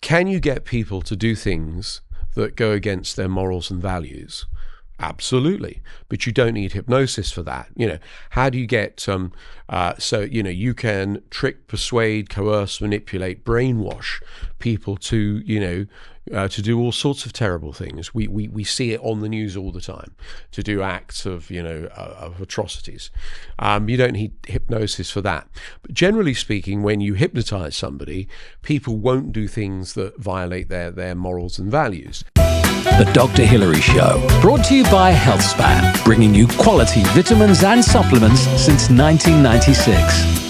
Can you get people to do things that go against their morals and values? Absolutely, but you don't need hypnosis for that. How do you get you can trick, persuade, coerce, manipulate, brainwash people to to do all sorts of terrible things. We see it on the news all the time, to do acts of of atrocities. You don't need hypnosis for that. But generally speaking, when you hypnotize somebody, people won't do things that violate their morals and values. The Dr. Hilary Show, brought to you by HealthSpan, bringing you quality vitamins and supplements since 1996.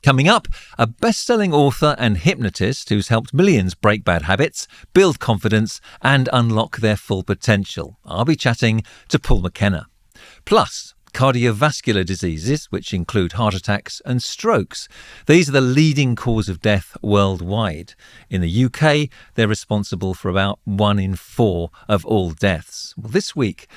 Coming up, a best-selling author and hypnotist who's helped millions break bad habits, build confidence and unlock their full potential. I'll be chatting to Paul McKenna. Plus, cardiovascular diseases, which include heart attacks and strokes. These are the leading cause of death worldwide. In the UK, they're responsible for about 1 in 4 of all deaths. Well, this week,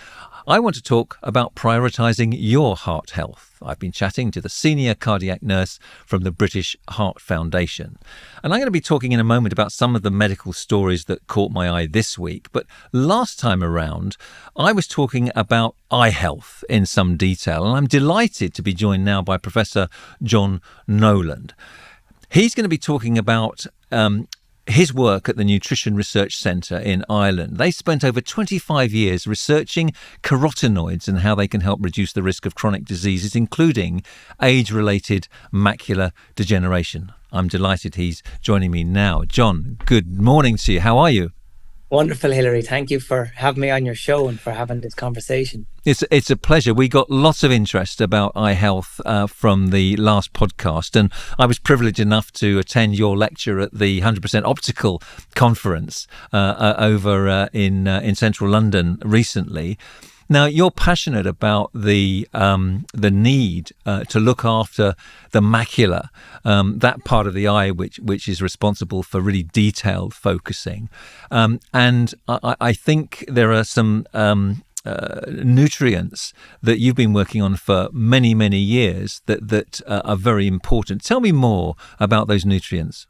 I want to talk about prioritising your heart health. I've been chatting to the senior cardiac nurse from the British Heart Foundation. And I'm going to be talking in a moment about some of the medical stories that caught my eye this week. But last time around, I was talking about eye health in some detail. And I'm delighted to be joined now by Professor John Nolan. He's going to be talking about his work at the Nutrition Research Centre in Ireland. They spent over 25 years researching carotenoids and how they can help reduce the risk of chronic diseases, including age-related macular degeneration. I'm delighted he's joining me now. John, good morning to you. How are you? Wonderful, Hilary. Thank you for having me on your show and for having this conversation. It's a pleasure. We got lots of interest about eye health from the last podcast, and I was privileged enough to attend your lecture at the 100% Optical Conference over in central London recently. Now, you're passionate about the need to look after the macula, that part of the eye which is responsible for really detailed focusing. And I think there are some nutrients that you've been working on for many, many years that are very important. Tell me more about those nutrients.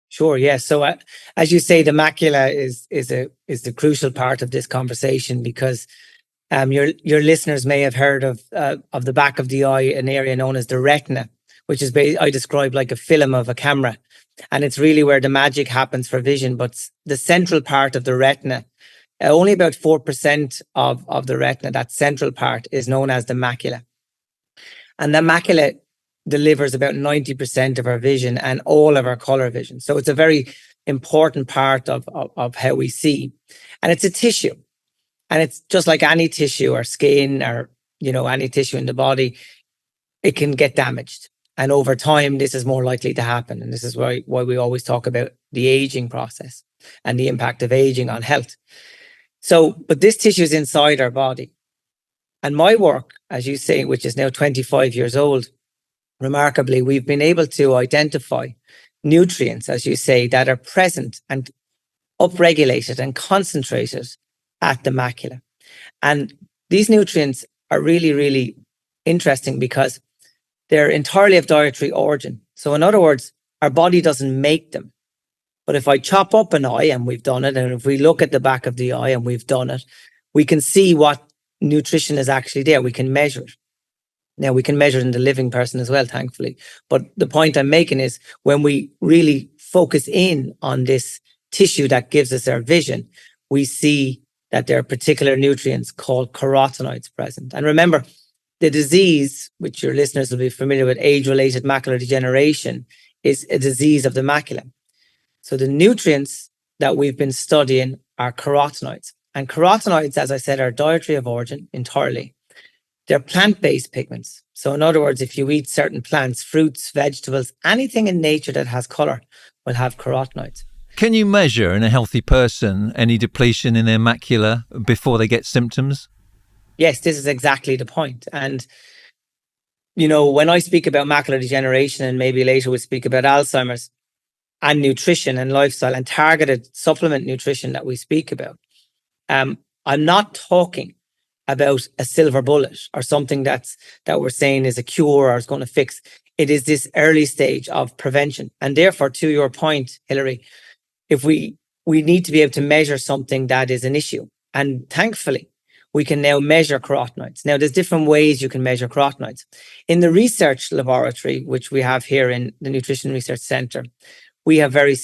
Sure. Yes. So, as you say, the macula is the crucial part of this conversation because your listeners may have heard of the back of the eye, an area known as the retina, which is I describe like a film of a camera, and it's really where the magic happens for vision. But the central part of the retina, only about 4% of the retina, that central part, is known as the macula, and the macula delivers about 90% of our vision and all of our color vision. So it's a very important part of how we see, and it's a tissue. And it's just like any tissue or skin or, any tissue in the body, it can get damaged. And over time, this is more likely to happen. And this is why we always talk about the aging process and the impact of aging on health. So, but this tissue is inside our body. And my work, as you say, which is now 25 years old, remarkably, we've been able to identify nutrients, as you say, that are present and upregulated and concentrated at the macula. And these nutrients are really, really interesting because they're entirely of dietary origin. So in other words, our body doesn't make them. But if I chop up an eye, and we've done it, and if we look at the back of the eye and we've done it, we can see what nutrition is actually there. We can measure it. Now, we can measure it in the living person as well, thankfully. But the point I'm making is when we really focus in on this tissue that gives us our vision, we see that there are particular nutrients called carotenoids present. And remember, the disease, which your listeners will be familiar with, age-related macular degeneration, is a disease of the macula. So the nutrients that we've been studying are carotenoids. And carotenoids, as I said, are dietary of origin entirely. They're plant-based pigments. So in other words, if you eat certain plants, fruits, vegetables, anything in nature that has color will have carotenoids. Can you measure in a healthy person any depletion in their macula before they get symptoms? Yes, this is exactly the point. And, when I speak about macular degeneration, and maybe later we'll speak about Alzheimer's and nutrition and lifestyle and targeted supplement nutrition that we speak about, I'm not talking about a silver bullet or something that we're saying is a cure or is going to fix. it is this early stage of prevention. And therefore, to your point, Hilary, if we need to be able to measure something that is an issue. And thankfully, we can now measure carotenoids. Now, there's different ways you can measure carotenoids. In the research laboratory, which we have here in the Nutrition Research Centre, we have very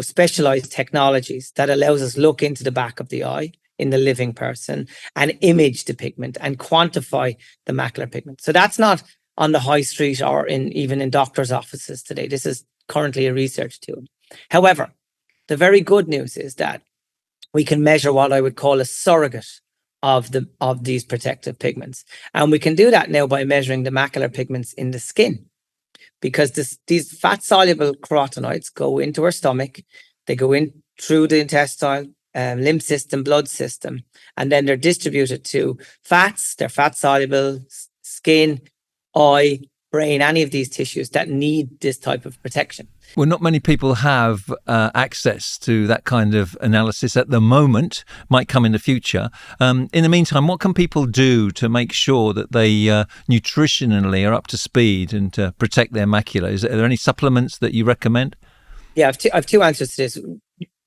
specialized technologies that allows us look into the back of the eye in the living person and image the pigment and quantify the macular pigment. So that's not on the high street or even in doctors' offices today. This is currently a research tool. However, the very good news is that we can measure what I would call a surrogate of these protective pigments. And we can do that now by measuring the macular pigments in the skin, because these fat-soluble carotenoids go into our stomach, they go in through the intestinal lymph system, blood system, and then they're distributed to fats. They're fat-soluble, skin, eye, brain, any of these tissues that need this type of protection. Well, not many people have access to that kind of analysis at the moment. Might come in the future. In the meantime, what can people do to make sure that they nutritionally are up to speed and to protect their macula? Are there any supplements that you recommend? Yeah, I have two answers to this.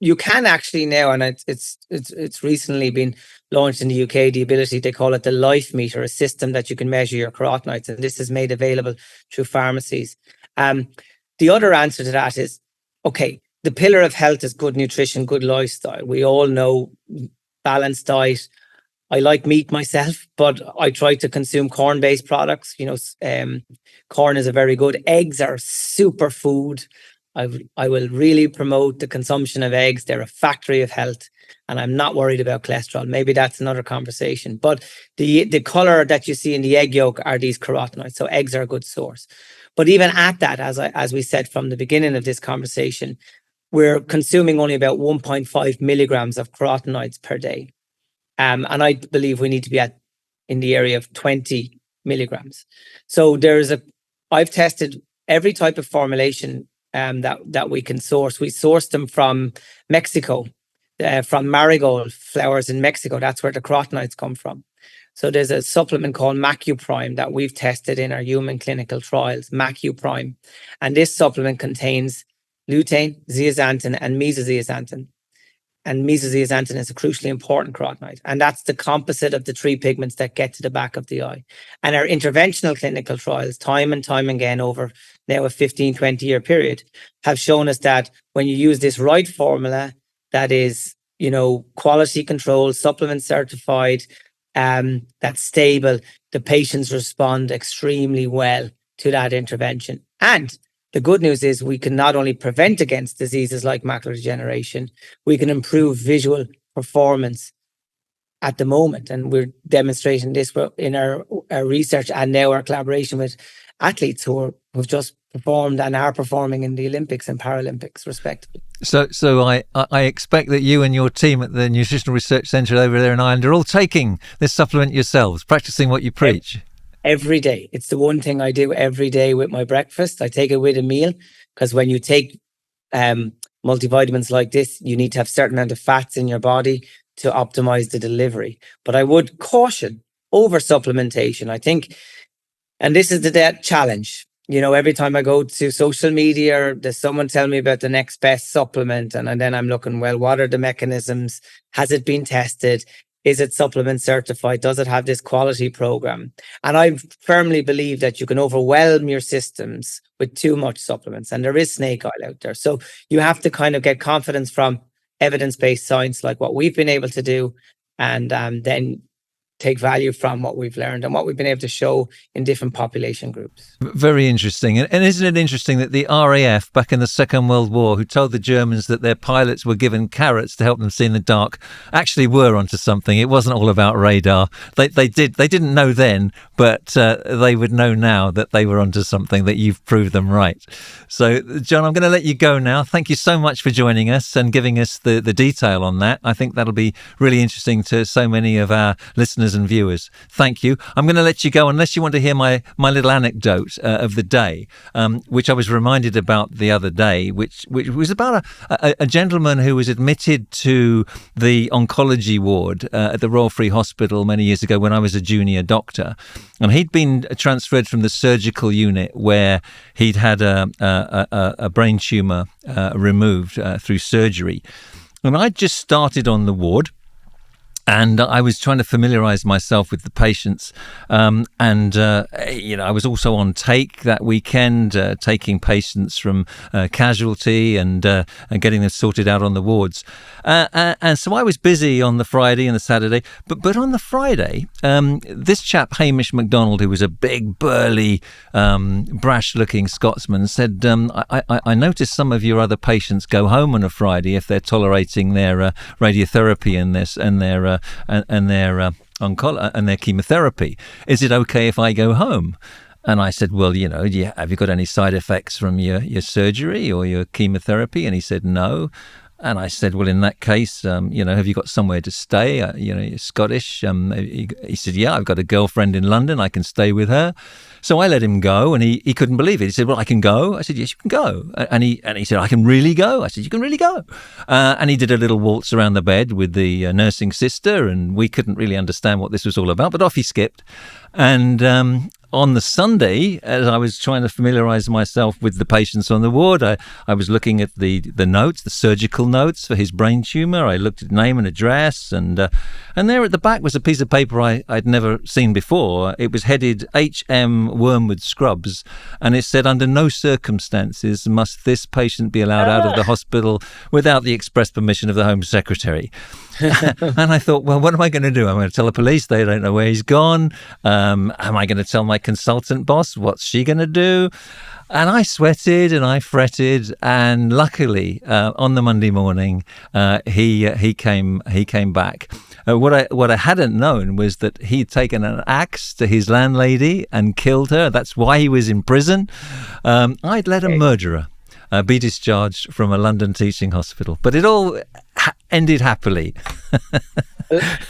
You can actually now, and it's recently been launched in the UK, the ability, they call it the Life Meter, a system that you can measure your carotenoids, and this is made available through pharmacies. The other answer to that is, okay, the pillar of health is good nutrition, good lifestyle. We all know balanced diet. I like meat myself, but I try to consume corn-based products. Corn is a very good. Eggs are super food. I will really promote the consumption of eggs. They're a factory of health, and I'm not worried about cholesterol. Maybe that's another conversation. But the color that you see in the egg yolk are these carotenoids. So eggs are a good source. But even at that, as we said from the beginning of this conversation, we're consuming only about 1.5 milligrams of carotenoids per day. And I believe we need to be in the area of 20 milligrams. So I've tested every type of formulation that we can source. We source them from Mexico, from marigold flowers in Mexico. That's where the carotenoids come from. So there's a supplement called macuprime that we've tested in our human clinical trials, macuprime. And this supplement contains lutein, zeaxanthin, and mesozeaxanthin. And mesozeaxanthin is a crucially important carotenoid. And that's the composite of the three pigments that get to the back of the eye. And our interventional clinical trials, time and time again over now a 15, 20-year period, have shown us that when you use this right formula that is, quality control, supplement certified, that's stable, the patients respond extremely well to that intervention. And the good news is we can not only prevent against diseases like macular degeneration, we can improve visual performance at the moment. And we're demonstrating this in our research and now our collaboration with athletes who've just performed and are performing in the Olympics and Paralympics, respectively. So I expect that you and your team at the Nutritional Research Centre over there in Ireland are all taking this supplement yourselves, practicing what you preach. Every day. It's the one thing I do every day with my breakfast. I take it with a meal, because when you take multivitamins like this, you need to have a certain amount of fats in your body to optimize the delivery. But I would caution over supplementation. I think, and this is the challenge. Every time I go to social media, there's someone tell me about the next best supplement. And then I'm looking, well, what are the mechanisms? Has it been tested? Is it supplement certified? Does it have this quality program? And I firmly believe that you can overwhelm your systems with too much supplements. And there is snake oil out there. So you have to kind of get confidence from evidence-based science like what we've been able to do, and then take value from what we've learned and what we've been able to show in different population groups. Very interesting. And isn't it interesting that the RAF back in the Second World War, who told the Germans that their pilots were given carrots to help them see in the dark, actually were onto something. It wasn't all about radar. They didn't know then, but they would know now that they were onto something, that you've proved them right. So, John, I'm going to let you go now. Thank you so much for joining us and giving us the detail on that. I think that'll be really interesting to so many of our listeners and viewers. Thank you. I'm going to let you go unless you want to hear my little anecdote of the day, which I was reminded about the other day, which was about a gentleman who was admitted to the oncology ward at the Royal Free Hospital many years ago when I was a junior doctor. And he'd been transferred from the surgical unit where he'd had a brain tumour removed through surgery. And I'd just started on the ward. And I was trying to familiarise myself with the patients, I was also on take that weekend, taking patients from casualty and getting them sorted out on the wards. And so I was busy on the Friday and the Saturday. But on the Friday, this chap Hamish MacDonald, who was a big, burly, brash-looking Scotsman, said, "I noticed some of your other patients go home on a Friday if they're tolerating their radiotherapy and their chemotherapy. Is it okay if I go home?" And I said, "Well, have you got any side effects from your surgery or your chemotherapy?" And he said, "No." And I said, "Well, in that case, have you got somewhere to stay? You're Scottish." He said, "Yeah, I've got a girlfriend in London. I can stay with her." So I let him go, and he couldn't believe it. He said, "Well, I can go." I said, "Yes, you can go." And he said, "I can really go?" I said, "You can really go." And he did a little waltz around the bed with the nursing sister, and we couldn't really understand what this was all about, but off he skipped. And on the Sunday, as I was trying to familiarise myself with the patients on the ward, I was looking at the notes, the surgical notes for his brain tumour. I looked at name and address, and there at the back was a piece of paper I'd never seen before. It was headed H.M. Wormwood Scrubs, and it said, "Under no circumstances must this patient be allowed out of the hospital without the express permission of the Home Secretary." And I thought, well, what am I going to do? I'm going to tell the police they don't know where he's gone. Am I going to tell my consultant boss? What's she going to do? And I sweated and I fretted, and luckily on the Monday morning he came back. What I hadn't known was that he'd taken an axe to his landlady and killed her. That's why he was in prison. I'd let a murderer be discharged from a London teaching hospital, but it all ended happily.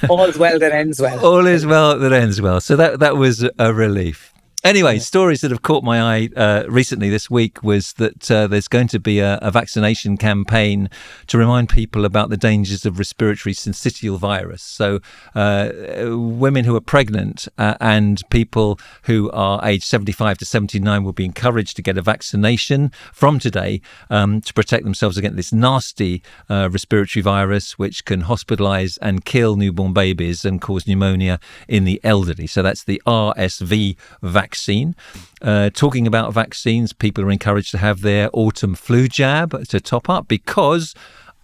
All's well that ends well. All is well that ends well. So that was a relief. Anyway, stories that have caught my eye recently this week was that there's going to be a vaccination campaign to remind people about the dangers of respiratory syncytial virus. So women who are pregnant and people who are aged 75 to 79 will be encouraged to get a vaccination from today to protect themselves against this nasty respiratory virus, which can hospitalise and kill newborn babies and cause pneumonia in the elderly. So that's the RSV vaccine. Talking about vaccines, people are encouraged to have their autumn flu jab to top up, because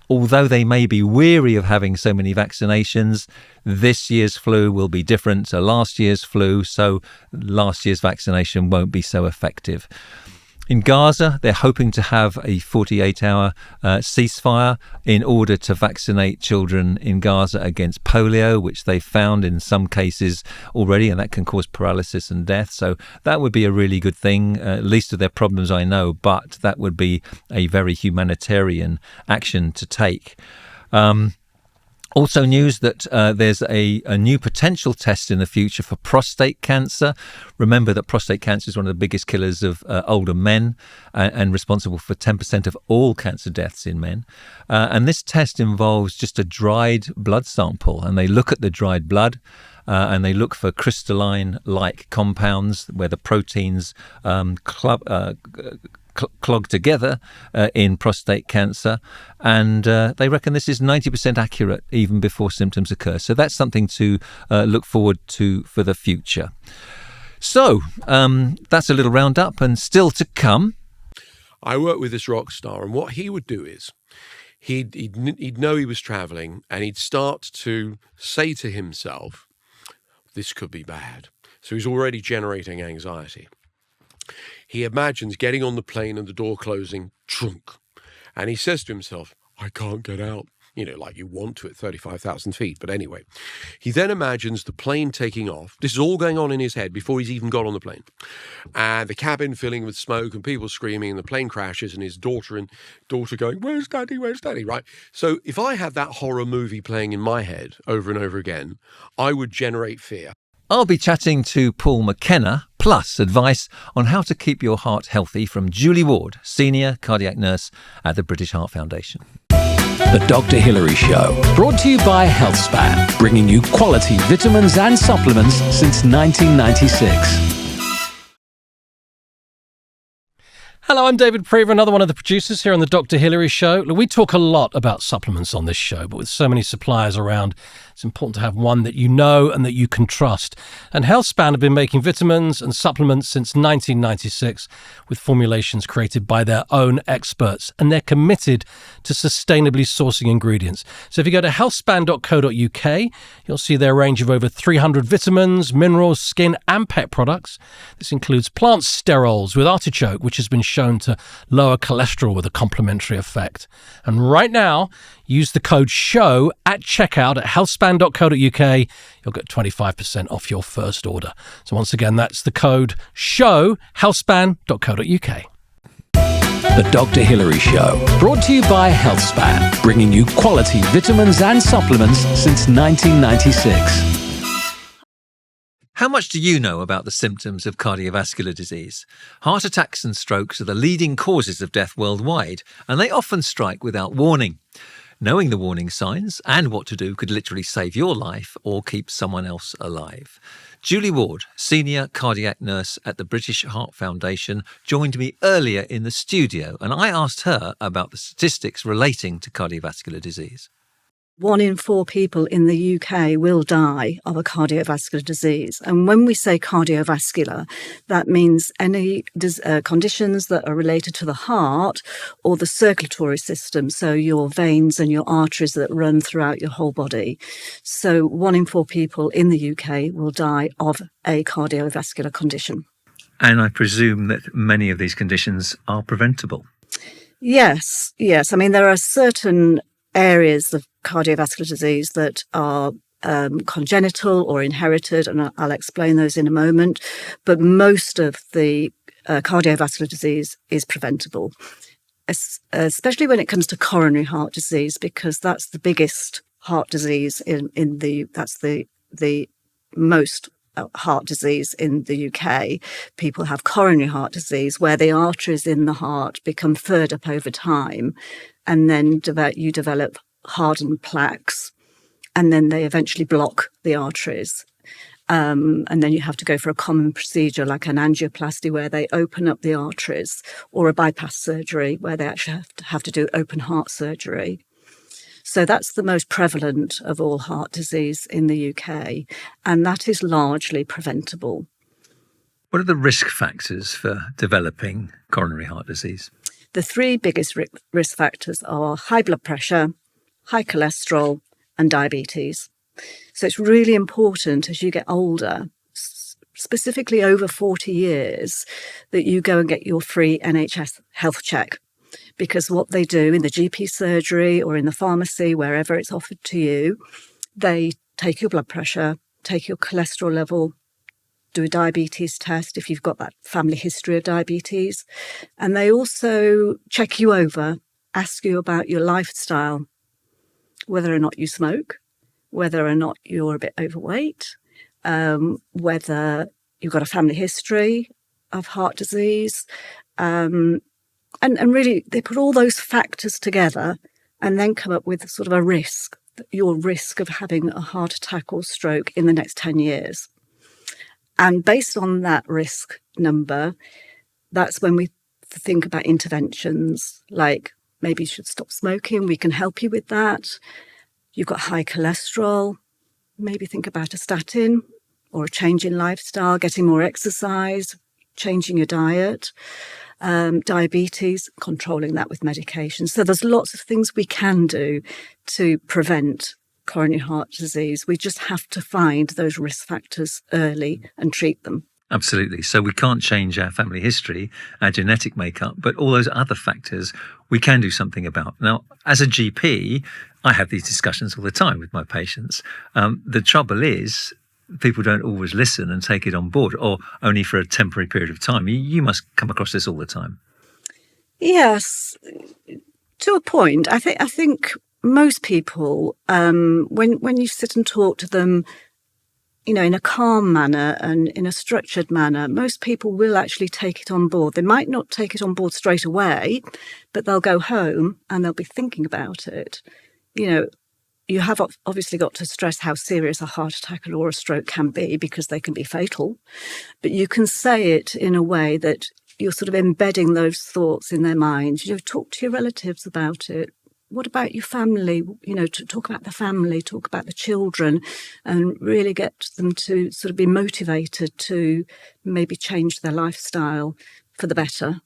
although they may be weary of having so many vaccinations, this year's flu will be different to last year's flu, so last year's vaccination won't be so effective. In Gaza, they're hoping to have a 48-hour ceasefire in order to vaccinate children in Gaza against polio, which they've found in some cases already, and that can cause paralysis and death. So that would be a really good thing, least of their problems I know, but that would be a very humanitarian action to take. Also news that there's a new potential test in the future for prostate cancer. Remember that prostate cancer is one of the biggest killers of older men and responsible for 10% of all cancer deaths in men. And this test involves just a dried blood sample, and they look at the dried blood and they look for crystalline-like compounds where the proteins clog together in prostate cancer, and they reckon this is 90% accurate even before symptoms occur. So that's something to look forward to for the future. So that's a little roundup, and still to come. I worked with this rock star, and what he would do is he'd know he was traveling, and he'd start to say to himself, "This could be bad." So he's already generating anxiety. He imagines getting on the plane and the door closing, trunk. And he says to himself, "I can't get out." Like you want to at 35,000 feet. But anyway, he then imagines the plane taking off. This is all going on in his head before he's even got on the plane. And the cabin filling with smoke and people screaming, and the plane crashes, and his daughter going, "Where's Daddy? Where's Daddy?" Right? So if I had that horror movie playing in my head over and over again, I would generate fear. I'll be chatting to Paul McKenna, plus advice on how to keep your heart healthy from Julie Ward, Senior Cardiac Nurse at the British Heart Foundation. The Dr. Hilary Show, brought to you by HealthSpan, bringing you quality vitamins and supplements since 1996. Hello, I'm David Prever, another one of the producers here on the Dr. Hilary Show. Look, we talk a lot about supplements on this show, but with so many suppliers around, it's important to have one that you know and that you can trust. And HealthSpan have been making vitamins and supplements since 1996 with formulations created by their own experts, and they're committed to sustainably sourcing ingredients. So if you go to healthspan.co.uk, you'll see their range of over 300 vitamins, minerals, skin and pet products. This includes plant sterols with artichoke, which has been shown to lower cholesterol with a complementary effect. And right now, use the code SHOW at checkout at healthspan.co.uk. You'll get 25% off your first order. So once again, that's the code SHOW, healthspan.co.uk. The Dr. Hilary Show, brought to you by HealthSpan, bringing you quality vitamins and supplements since 1996. How much do you know about the symptoms of cardiovascular disease? Heart attacks and strokes are the leading causes of death worldwide, and they often strike without warning. Knowing the warning signs and what to do could literally save your life or keep someone else alive. Julie Ward, Senior Cardiac Nurse at the British Heart Foundation, joined me earlier in the studio, and I asked her about the statistics relating to cardiovascular disease. 1 in 4 people in the UK will die of a cardiovascular disease. And when we say cardiovascular, that means any conditions that are related to the heart or the circulatory system, so your veins and your arteries that run throughout your whole body. So 1 in 4 people in the UK will die of a cardiovascular condition. And I presume that many of these conditions are preventable. Yes. I mean, there are certain areas of cardiovascular disease that are congenital or inherited, and I'll explain those in a moment. But most of the cardiovascular disease is preventable, especially when it comes to coronary heart disease, because that's the biggest heart disease that's the most heart disease in the UK. People have coronary heart disease where the arteries in the heart become furred up over time, and then you develop hardened plaques, and then they eventually block the arteries. And then you have to go for a common procedure like an angioplasty where they open up the arteries, or a bypass surgery where they actually have to do open heart surgery. So that's the most prevalent of all heart disease in the UK, and that is largely preventable. What are the risk factors for developing coronary heart disease? The 3 biggest risk factors are high blood pressure, high cholesterol, and diabetes. So it's really important as you get older, specifically over 40 years, that you go and get your free NHS health check. Because what they do in the GP surgery or in the pharmacy, wherever it's offered to you, they take your blood pressure, take your cholesterol level, do a diabetes test if you've got that family history of diabetes. And they also check you over, ask you about your lifestyle, whether or not you smoke, whether or not you're a bit overweight, whether you've got a family history of heart disease. And really, they put all those factors together and then come up with sort of a risk, your risk of having a heart attack or stroke in the next 10 years. And based on that risk number, that's when we think about interventions like maybe you should stop smoking. We can help you with that. You've got high cholesterol. Maybe think about a statin or a change in lifestyle, getting more exercise, changing your diet. Diabetes, controlling that with medication. So there's lots of things we can do to prevent coronary heart disease. We just have to find those risk factors early and treat them. Absolutely. So we can't change our family history, our genetic makeup, but all those other factors we can do something about. Now, as a GP, I have these discussions all the time with my patients. The trouble is, people don't always listen and take it on board, or only for a temporary period of time. You must come across this all the time. Yes, to a point. I think most people, when you sit and talk to them, in a calm manner and in a structured manner, most people will actually take it on board. They might not take it on board straight away, but they'll go home and they'll be thinking about it. You have obviously got to stress how serious a heart attack or a stroke can be, because they can be fatal. But you can say it in a way that you're sort of embedding those thoughts in their minds. Talk to your relatives about it. What about your family? To talk about the family, talk about the children, and really get them to sort of be motivated to maybe change their lifestyle for the better.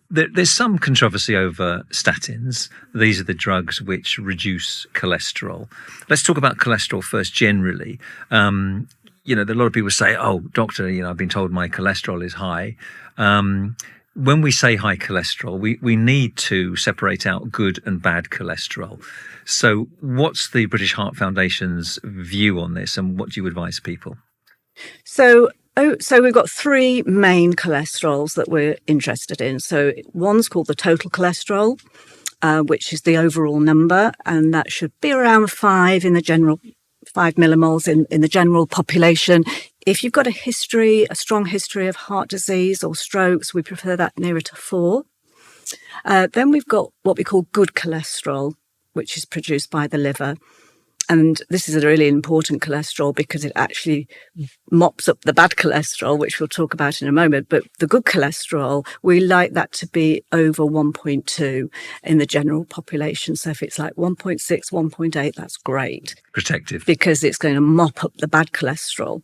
There's some controversy over statins. These are the drugs which reduce cholesterol. Let's talk about cholesterol first generally. A lot of people say, oh, doctor, I've been told my cholesterol is high. When we say high cholesterol, we need to separate out good and bad cholesterol. So what's the British Heart Foundation's view on this, and what do you advise people? So we've got three main cholesterols that we're interested in. So one's called the total cholesterol, which is the overall number, and that should be around 5 millimoles in the general population. If you've got a strong history of heart disease or strokes, we prefer that nearer to 4. Then we've got what we call good cholesterol, which is produced by the liver. And this is a really important cholesterol because it actually mops up the bad cholesterol, which we'll talk about in a moment. But the good cholesterol, we like that to be over 1.2 in the general population. So if it's like 1.6, 1.8, that's great. Protective. Because it's going to mop up the bad cholesterol.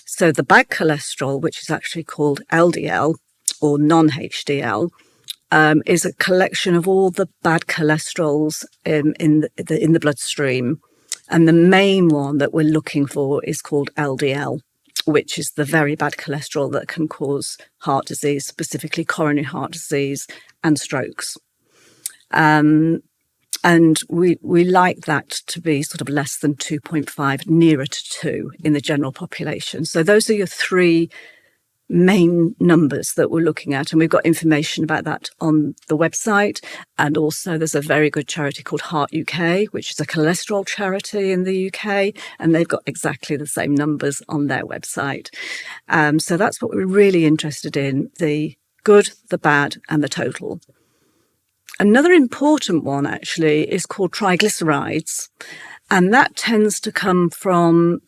So the bad cholesterol, which is actually called LDL or non-HDL, is a collection of all the bad cholesterols in the bloodstream. And the main one that we're looking for is called LDL, which is the very bad cholesterol that can cause heart disease, specifically coronary heart disease and strokes. And we like that to be sort of less than 2.5, nearer to 2 in the general population. So those are your three main numbers that we're looking at, and we've got information about that on the website. And also there's a very good charity called Heart UK, which is a cholesterol charity in the UK, and they've got exactly the same numbers on their website. So that's what we're really interested in: the good, the bad, and the total. Another important one actually is called triglycerides, and that tends to come from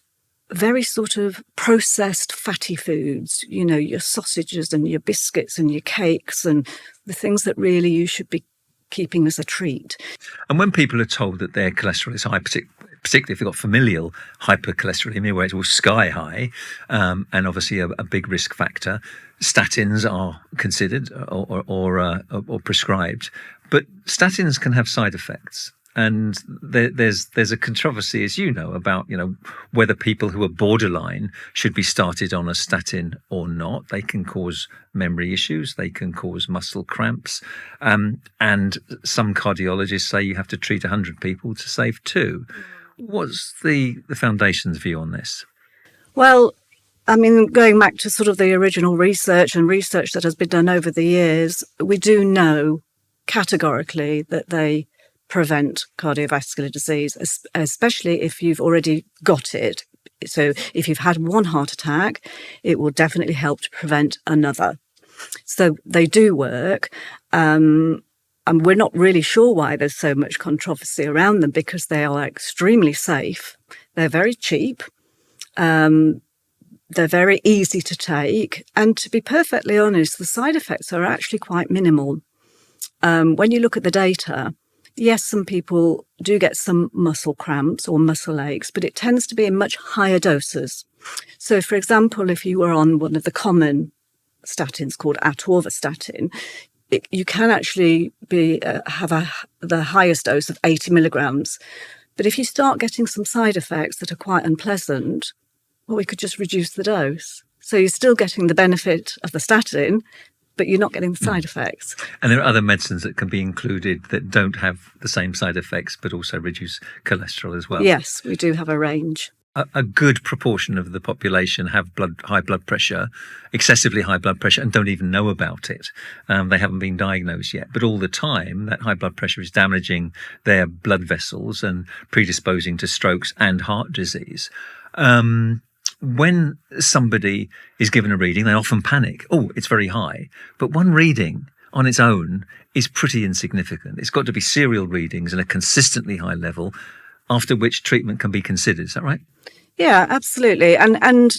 very sort of processed fatty foods, your sausages and your biscuits and your cakes and the things that really you should be keeping as a treat. And when people are told that their cholesterol is high, particularly if they've got familial hypercholesterolemia, where it's all sky high, and obviously a big risk factor, statins are considered or prescribed. But statins can have side effects. And there's a controversy, as you know, about whether people who are borderline should be started on a statin or not. They can cause memory issues, they can cause muscle cramps, and some cardiologists say you have to treat 100 people to save 2. What's the foundation's view on this? Well, I mean, going back to sort of the original research and research that has been done over the years, we do know categorically that they prevent cardiovascular disease, especially if you've already got it. So if you've had one heart attack, it will definitely help to prevent another. So they do work. And we're not really sure why there's so much controversy around them, because they are extremely safe. They're very cheap. They're very easy to take. And to be perfectly honest, the side effects are actually quite minimal. When you look at the data, yes, some people do get some muscle cramps or muscle aches, but it tends to be in much higher doses. So, for example, if you were on one of the common statins called atorvastatin, you can actually have the highest dose of 80 milligrams. But if you start getting some side effects that are quite unpleasant, well, we could just reduce the dose. So you're still getting the benefit of the statin, but you're not getting the side effects. And there are other medicines that can be included that don't have the same side effects, but also reduce cholesterol as well. Yes, we do have a range. A good proportion of the population have high blood pressure, excessively high blood pressure, and don't even know about it. They haven't been diagnosed yet. But all the time, that high blood pressure is damaging their blood vessels and predisposing to strokes and heart disease. when somebody is given a reading, they often panic. Oh, it's very high. But one reading on its own is pretty insignificant. It's got to be serial readings at a consistently high level, after which treatment can be considered. Is that right? Yeah, absolutely. And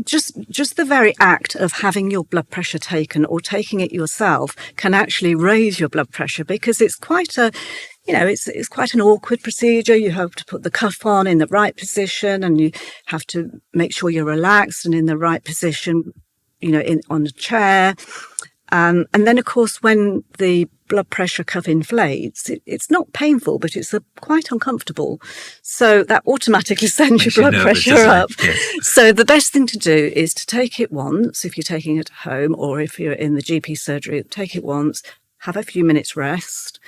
just the very act of having your blood pressure taken or taking it yourself can actually raise your blood pressure, because it's quite it's quite an awkward procedure. You have to put the cuff on in the right position, and you have to make sure you're relaxed and in the right position, on the chair. And then, of course, when the blood pressure cuff inflates, it's not painful, but it's quite uncomfortable. So that automatically sends your blood pressure up. Yes. So the best thing to do is to take it once, if you're taking it at home, or if you're in the GP surgery, take it once, have a few minutes rest,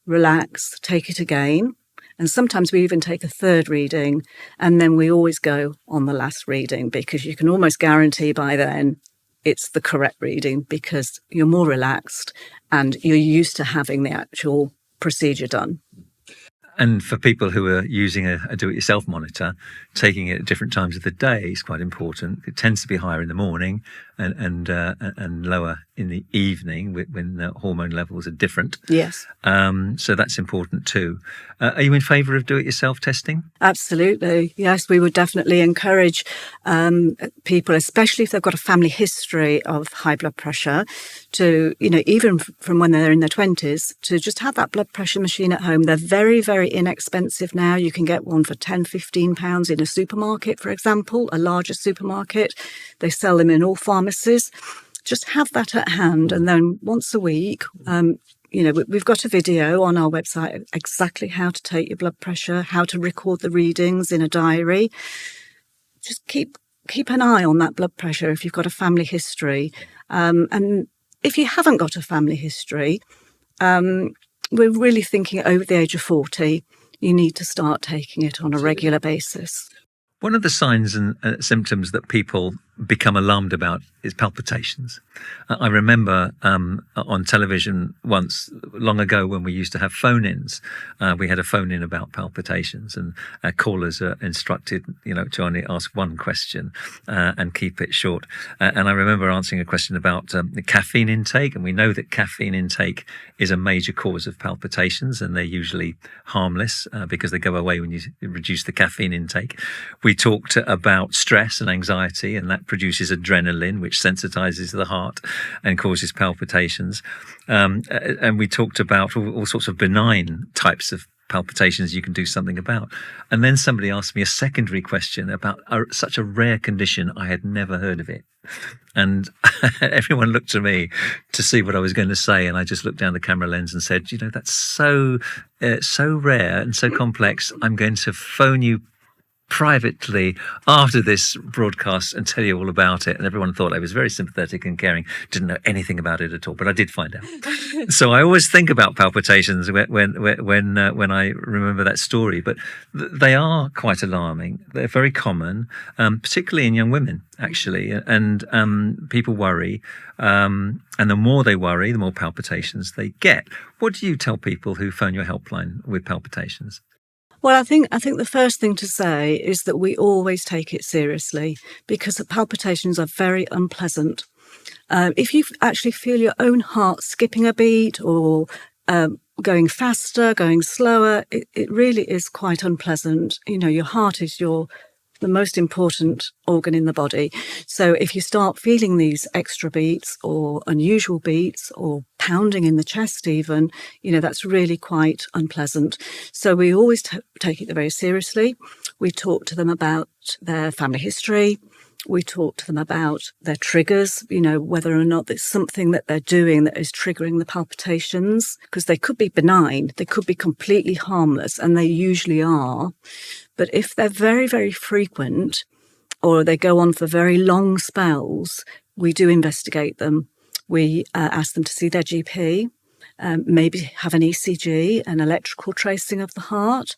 relax, take it again. And sometimes we even take a third reading, and then we always go on the last reading, because you can almost guarantee by then it's the correct reading, because you're more relaxed and you're used to having the actual procedure done. And for people who are using a do-it-yourself monitor, taking it at different times of the day is quite important. It tends to be higher in the morning and lower in the evening when hormone levels are different. Yes. So that's important too. Are you in favour of do-it-yourself testing? Absolutely. Yes, we would definitely encourage people, especially if they've got a family history of high blood pressure, to, even from when they're in their 20s, to just have that blood pressure machine at home. They're very, very inexpensive now. You can get one for £10, £15 in a supermarket, for example, a larger supermarket. They sell them in all pharmacies. Just have that at hand. And then once a week, we've got a video on our website exactly how to take your blood pressure, how to record the readings in a diary. Just keep an eye on that blood pressure if you've got a family history. And if you haven't got a family history, we're really thinking over the age of 40, you need to start taking it on a regular basis. One of the signs and symptoms that people become alarmed about is palpitations. I remember on television once, long ago, when we used to have phone-ins, we had a phone-in about palpitations, and callers are instructed, to only ask one question and keep it short. And I remember answering a question about the caffeine intake, and we know that caffeine intake is a major cause of palpitations, and they're usually harmless because they go away when you reduce the caffeine intake. We talked about stress and anxiety, and that produces adrenaline, which sensitizes the heart and causes palpitations. And we talked about all sorts of benign types of palpitations you can do something about. And then somebody asked me a secondary question about such a rare condition. I had never heard of it. And everyone looked at me to see what I was going to say. And I just looked down the camera lens and said, that's so rare and so complex. I'm going to phone you privately after this broadcast and tell you all about it. And everyone thought I was very sympathetic and caring, didn't know anything about it at all, but I did find out. So I always think about palpitations when I remember that story, but they are quite alarming. They're very common, particularly in young women, actually, and people worry, and the more they worry, the more palpitations they get. What do you tell people who phone your helpline with palpitations? Well, I think the first thing to say is that we always take it seriously, because the palpitations are very unpleasant. If you actually feel your own heart skipping a beat or going faster, going slower, it really is quite unpleasant. Your heart is the most important organ in the body. So if you start feeling these extra beats or unusual beats or pounding in the chest even, that's really quite unpleasant. So we always take it very seriously. We talk to them about their family history. We talk to them about their triggers, whether or not there's something that they're doing that is triggering the palpitations, because they could be benign, they could be completely harmless, and they usually are. But if they're very, very frequent, or they go on for very long spells, we do investigate them. We ask them to see their GP, maybe have an ECG, an electrical tracing of the heart,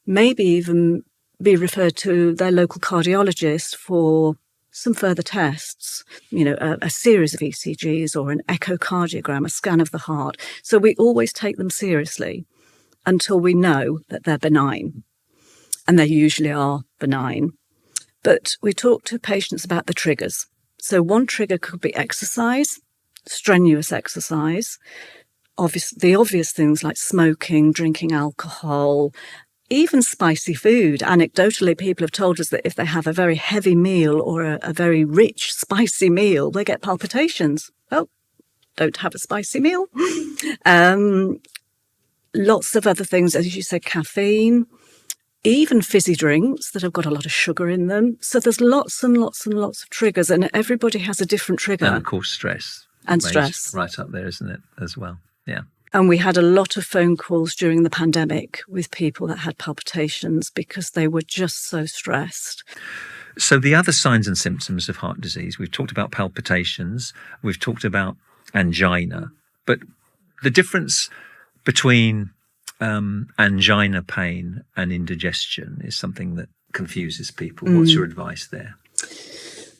maybe even be referred to their local cardiologist for some further tests, a series of ECGs or an echocardiogram, a scan of the heart. So we always take them seriously until we know that they're benign. and they usually are benign. But we talk to patients about the triggers. So one trigger could be exercise, strenuous exercise, the obvious things like smoking, drinking alcohol, even spicy food. Anecdotally, people have told us that if they have a very heavy meal or a very rich, spicy meal, they get palpitations. Well, don't have a spicy meal. Lots of other things, as you said, caffeine, even fizzy drinks that have got a lot of sugar in them. So there's lots and lots and lots of triggers, and everybody has a different trigger. And of course, stress. And stress. Right up there, isn't it, as well? Yeah. And we had a lot of phone calls during the pandemic with people that had palpitations because they were just so stressed. So the other signs and symptoms of heart disease, we've talked about palpitations, we've talked about angina, but the difference between angina pain and indigestion is something that confuses people. What's your advice there?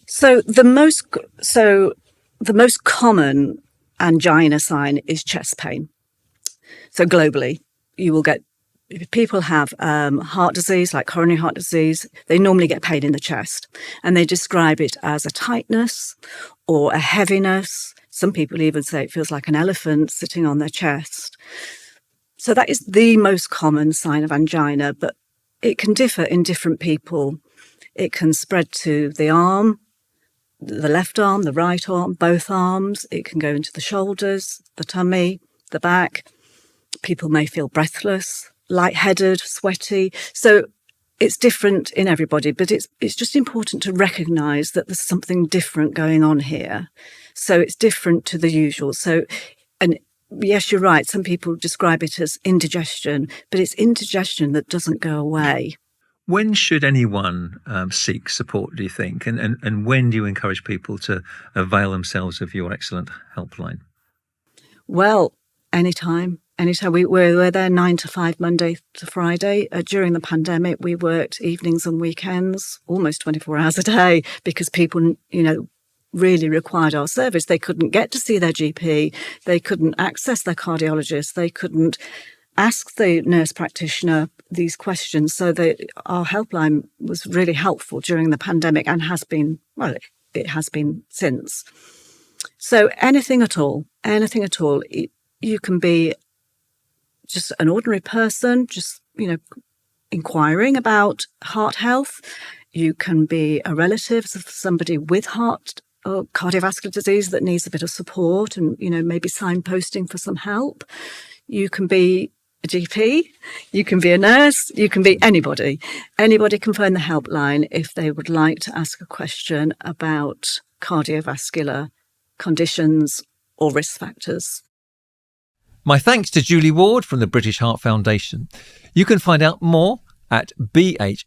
So the most common angina sign is chest pain. So globally, you will get, if people have heart disease, like coronary heart disease, they normally get pain in the chest, and they describe it as a tightness or a heaviness. Some people even say it feels like an elephant sitting on their chest. So that is the most common sign of angina, but it can differ in different people. It can spread to the arm, the left arm, the right arm, both arms. It can go into the shoulders, the tummy, the back. People may feel breathless, lightheaded, sweaty. So it's different in everybody, but it's just important to recognise that there's something different going on here. So it's different to the usual. So, and yes, you're right, some people describe it as indigestion, but it's indigestion that doesn't go away. When should anyone seek support, do you think? And when do you encourage people to avail themselves of your excellent helpline? Well, anytime. We're there 9 to 5, Monday to Friday. During the pandemic, we worked evenings and weekends, almost 24 hours a day, because people, really required our service. They couldn't get to see their GP. They couldn't access their cardiologist. They couldn't ask the nurse practitioner these questions. So our helpline was really helpful during the pandemic and has been, well, it has been since. So anything at all, you can be just an ordinary person, just, inquiring about heart health. You can be a relative of somebody with heart or cardiovascular disease that needs a bit of support and, maybe signposting for some help. You can be a GP, you can be a nurse, you can be anybody. Anybody can phone the helpline if they would like to ask a question about cardiovascular conditions or risk factors. My thanks to Julie Ward from the British Heart Foundation. You can find out more at bhf.org.uk.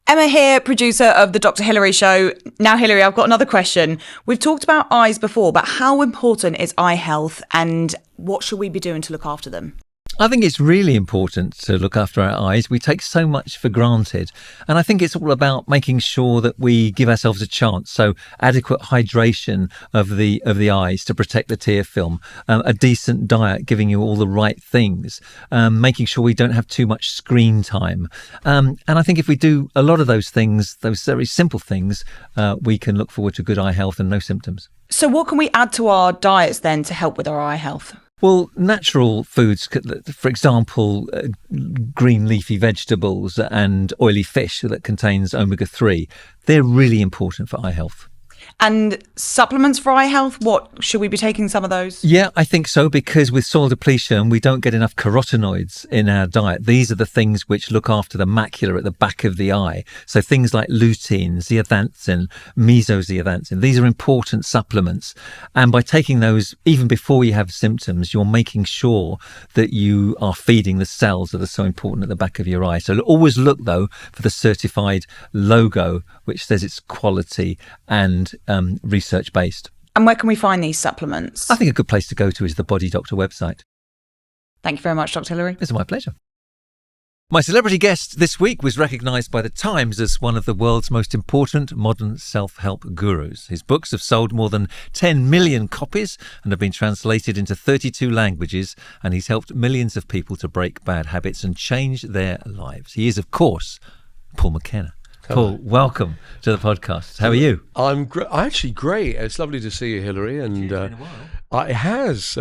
Emma here, producer of the Dr. Hilary Show. Now, Hilary, I've got another question. We've talked about eyes before, but how important is eye health and what should we be doing to look after them? I think it's really important to look after our eyes. We take so much for granted. And I think it's all about making sure that we give ourselves a chance. So adequate hydration of the eyes to protect the tear film, a decent diet giving you all the right things, making sure we don't have too much screen time. And I think if we do a lot of those things, those very simple things, we can look forward to good eye health and no symptoms. So what can we add to our diets then to help with our eye health? Well, natural foods, for example, green leafy vegetables and oily fish that contains omega-3, they're really important for eye health. And supplements for eye health, what should we be taking some of those? Yeah, I think so, because with soil depletion, we don't get enough carotenoids in our diet. These are the things which look after the macula at the back of the eye. So things like lutein, zeaxanthin, mesozeaxanthin, these are important supplements. And by taking those, even before you have symptoms, you're making sure that you are feeding the cells that are so important at the back of your eye. So always look, though, for the certified logo, which says it's quality and research-based. And where can we find these supplements? I think a good place to go to is the Body Doctor website. Thank you very much, Dr. Hilary. It's my pleasure. My celebrity guest this week was recognised by The Times as one of the world's most important modern self-help gurus. His books have sold more than 10 million copies and have been translated into 32 languages, and he's helped millions of people to break bad habits and change their lives. He is, of course, Paul McKenna. Paul, welcome to the podcast. How are you? I'm actually great. It's lovely to see you, Hilary. And It's been a while. it has.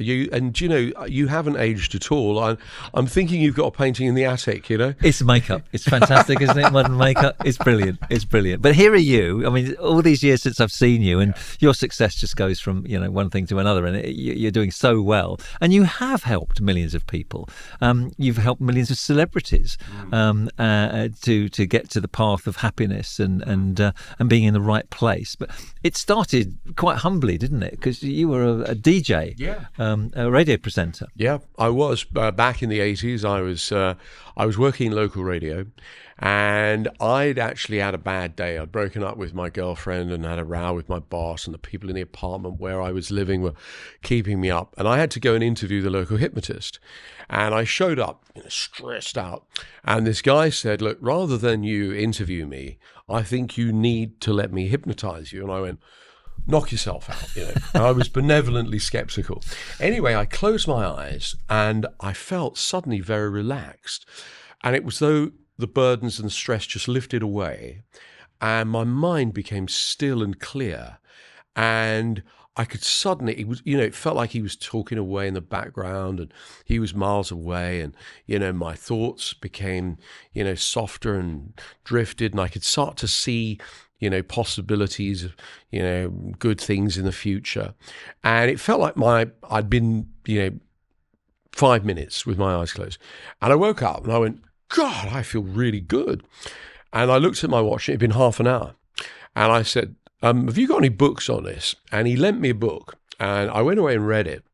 You haven't aged at all. I'm thinking you've got a painting in the attic. It's makeup. It's fantastic, isn't it? Modern makeup. It's brilliant. It's brilliant. But here are you. I mean, all these years since I've seen you, and your success just goes from one thing to another, and you're doing so well. And you have helped millions of people. You've helped millions of celebrities to get to the path of happiness and being in the right place. But it started quite humbly, didn't it? Because you were a DJ, a radio presenter. Yeah, I was. Back in the 80s, I was working in local radio, and I'd actually had a bad day. I'd broken up with my girlfriend and had a row with my boss, and the people in the apartment where I was living were keeping me up. And I had to go and interview the local hypnotist. And I showed up stressed out. And this guy said, look, rather than you interview me, I think you need to let me hypnotize you. And I went, knock yourself out, And I was benevolently skeptical. Anyway, I closed my eyes and I felt suddenly very relaxed. And it was though the burdens and stress just lifted away and my mind became still and clear. And I could suddenly, it felt like he was talking away in the background and he was miles away. And, my thoughts became, softer and drifted, and I could start to see possibilities of, good things in the future. And it felt like I'd been, 5 minutes with my eyes closed. And I woke up and I went, God, I feel really good. And I looked at my watch, it had been half an hour. And I said, have you got any books on this? And he lent me a book and I went away and read it.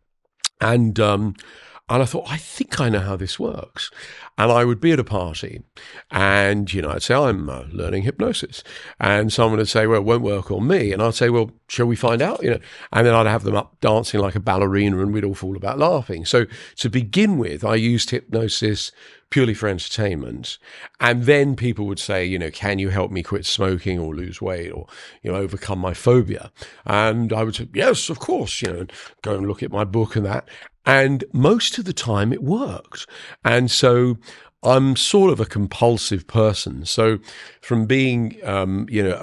And I thought, I think I know how this works. And I would be at a party and, I'd say, I'm learning hypnosis. And someone would say, well, it won't work on me. And I'd say, well, shall we find out? And then I'd have them up dancing like a ballerina and we'd all fall about laughing. So to begin with, I used hypnosis purely for entertainment. And then people would say, can you help me quit smoking or lose weight or, overcome my phobia? And I would say, yes, of course, and go and look at my book and that. And most of the time it worked. And so I'm sort of a compulsive person. So from being, a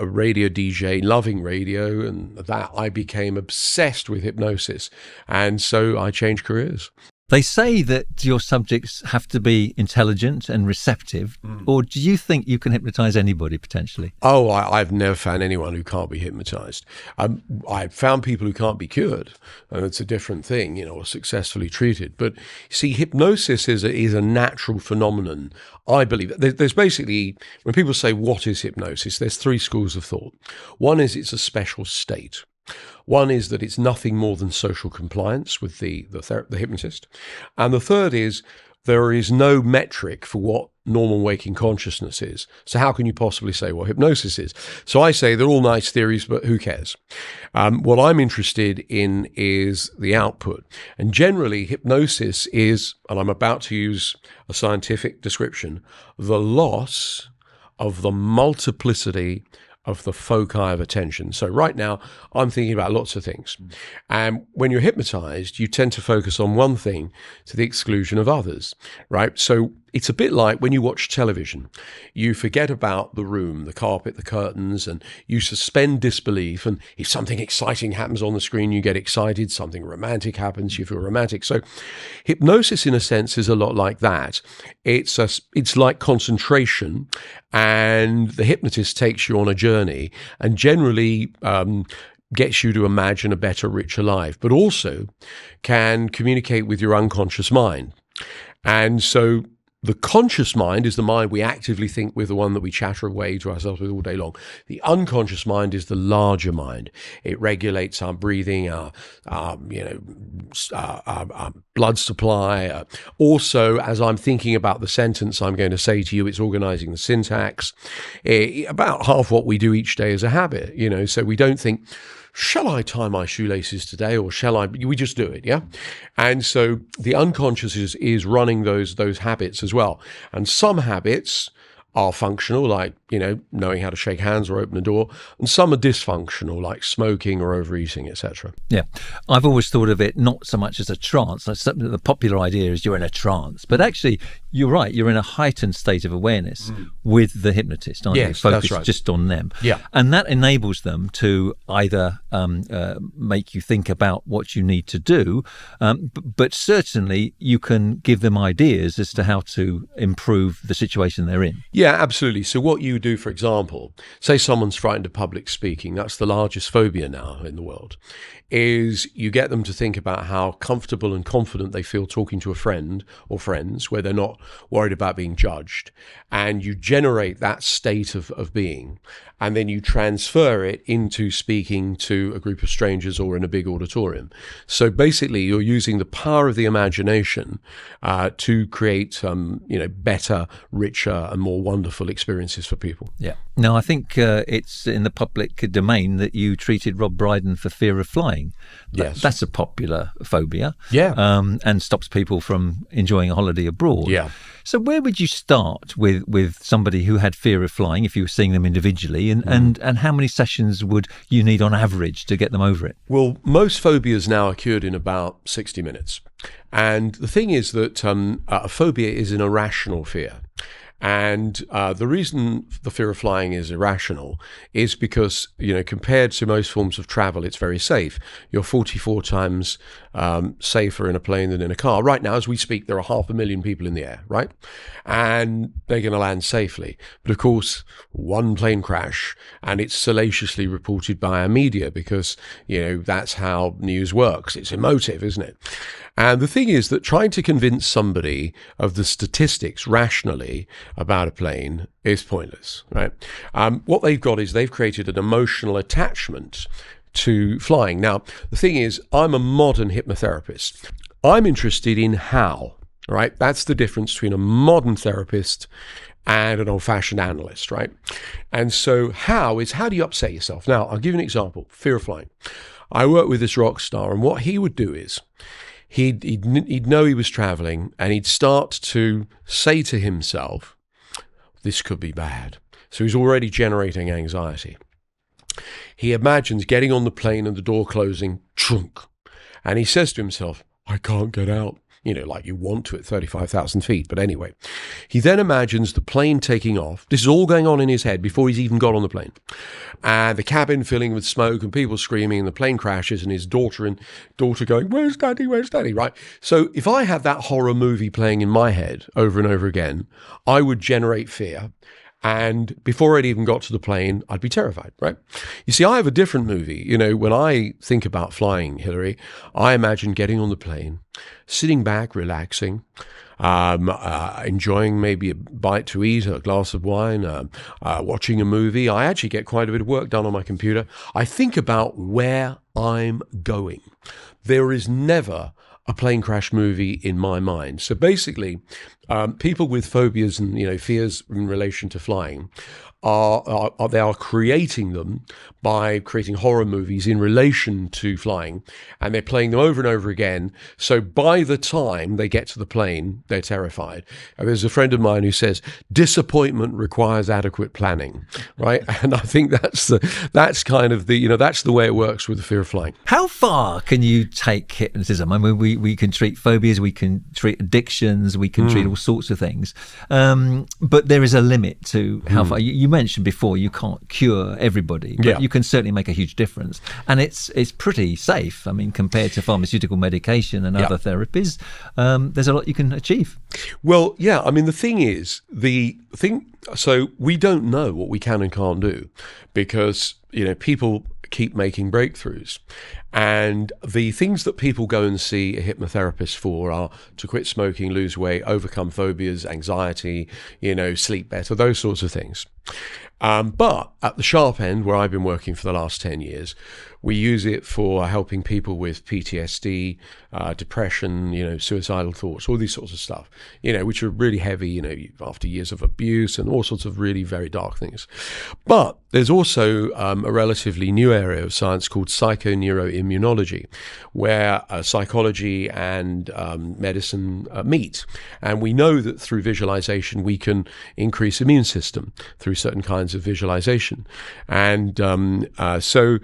radio DJ, loving radio and that, I became obsessed with hypnosis. And so I changed careers. They say that your subjects have to be intelligent and receptive, or do you think you can hypnotize anybody potentially? Oh, I've never found anyone who can't be hypnotized. I've found people who can't be cured, and it's a different thing, or successfully treated. But see, hypnosis is a natural phenomenon. I believe there's basically, when people say what is hypnosis, there's three schools of thought. One is it's a special state. One is that it's nothing more than social compliance with the hypnotist. And the third is there is no metric for what normal waking consciousness is. So how can you possibly say what hypnosis is? So I say they're all nice theories, but who cares? What I'm interested in is the output. And generally, hypnosis is, and I'm about to use a scientific description, the loss of the multiplicity of the foci of attention. So right now, I'm thinking about lots of things. And when you're hypnotized, you tend to focus on one thing to the exclusion of others, right? So it's a bit like when you watch television. You forget about the room, the carpet, the curtains, and you suspend disbelief. And if something exciting happens on the screen, you get excited. Something romantic happens, you feel romantic. So hypnosis, in a sense, is a lot like that. It's like concentration, and the hypnotist takes you on a journey and generally gets you to imagine a better, richer life, but also can communicate with your unconscious mind. And so the conscious mind is the mind we actively think with, the one that we chatter away to ourselves with all day long. The unconscious mind is the larger mind. It regulates our breathing, our blood supply. Also, as I'm thinking about the sentence I'm going to say to you, it's organizing the syntax. About half what we do each day is a habit, so we don't think shall I tie my shoelaces today, or we just do it, yeah? And so the unconscious is running those habits as well. And some habits are functional, like, knowing how to shake hands or open a door, and some are dysfunctional, like smoking or overeating, etc. Yeah. I've always thought of it not so much as a trance. The popular idea is you're in a trance, but actually you're right, you're in a heightened state of awareness with the hypnotist, aren't you? Yes, Focus that's right. just on them. Yeah. And that enables them to either make you think about what you need to do, but certainly you can give them ideas as to how to improve the situation they're in. Yeah, absolutely. So what you do, for example, say someone's frightened of public speaking, that's the largest phobia now in the world, is you get them to think about how comfortable and confident they feel talking to a friend or friends where they're not worried about being judged. And you generate that state of being. And then you transfer it into speaking to a group of strangers or in a big auditorium. So basically, you're using the power of the imagination to create, better, richer, and more wonderful experiences for people. Yeah. Now, I think it's in the public domain that you treated Rob Brydon for fear of flying. Yes. That's a popular phobia. Yeah. And stops people from enjoying a holiday abroad. Yeah. So where would you start with somebody who had fear of flying if you were seeing them individually, and how many sessions would you need on average to get them over it? Well, most phobias now are cured in about 60 minutes. And the thing is that a phobia is an irrational fear. And the reason the fear of flying is irrational is because, compared to most forms of travel, it's very safe. You're 44 times safer in a plane than in a car. Right now, as we speak, there are 500,000 people in the air, right? And they're going to land safely. But of course, one plane crash, and it's salaciously reported by our media because, that's how news works. It's emotive, isn't it? And the thing is that trying to convince somebody of the statistics rationally about a plane is pointless, right? What they've got is they've created an emotional attachment to flying. Now, the thing is, I'm a modern hypnotherapist. I'm interested in how, right? That's the difference between a modern therapist and an old-fashioned analyst, right? And so how do you upset yourself? Now, I'll give you an example, fear of flying. I work with this rock star, and what he would do is, he'd know he was traveling, and he'd start to say to himself, this could be bad. So he's already generating anxiety. He imagines getting on the plane and the door closing, trunk. And he says to himself, I can't get out. Like you want to at 35,000 feet. But anyway, he then imagines the plane taking off. This is all going on in his head before he's even got on the plane. And the cabin filling with smoke and people screaming, and the plane crashes, and his daughter going, where's daddy, right? So if I had that horror movie playing in my head over and over again, I would generate fear. And before I'd even got to the plane, I'd be terrified, right? You see, I have a different movie. When I think about flying, Hilary, I imagine getting on the plane, sitting back, relaxing, enjoying maybe a bite to eat, a glass of wine, watching a movie. I actually get quite a bit of work done on my computer. I think about where I'm going. There is never a plane crash movie in my mind. So basically, people with phobias and fears in relation to flying are creating them by creating horror movies in relation to flying, and they're playing them over and over again. So by the time they get to the plane, they're terrified. And there's a friend of mine who says disappointment requires adequate planning, right? And I think that's kind of the that's the way it works with the fear of flying. How far can you take hypnotism? I mean, we can treat phobias, we can treat addictions, we can treat all sorts of things, but there is a limit to how far. You mentioned before you can't cure everybody, but you can certainly make a huge difference, and it's pretty safe. I mean, compared to pharmaceutical medication and other therapies, there's a lot you can achieve. Well, yeah. I mean, the thing is, so we don't know what we can and can't do because people keep making breakthroughs. And the things that people go and see a hypnotherapist for are to quit smoking, lose weight, overcome phobias, anxiety, sleep better, those sorts of things. But at the sharp end, where I've been working for the last 10 years, we use it for helping people with PTSD, depression, suicidal thoughts, all these sorts of stuff, which are really heavy, after years of abuse and all sorts of really very dark things. But there's also a relatively new area of science called psychoneuroimmunology, where psychology and medicine meet. And we know that through visualization, we can increase immune system through certain kinds of visualization. And so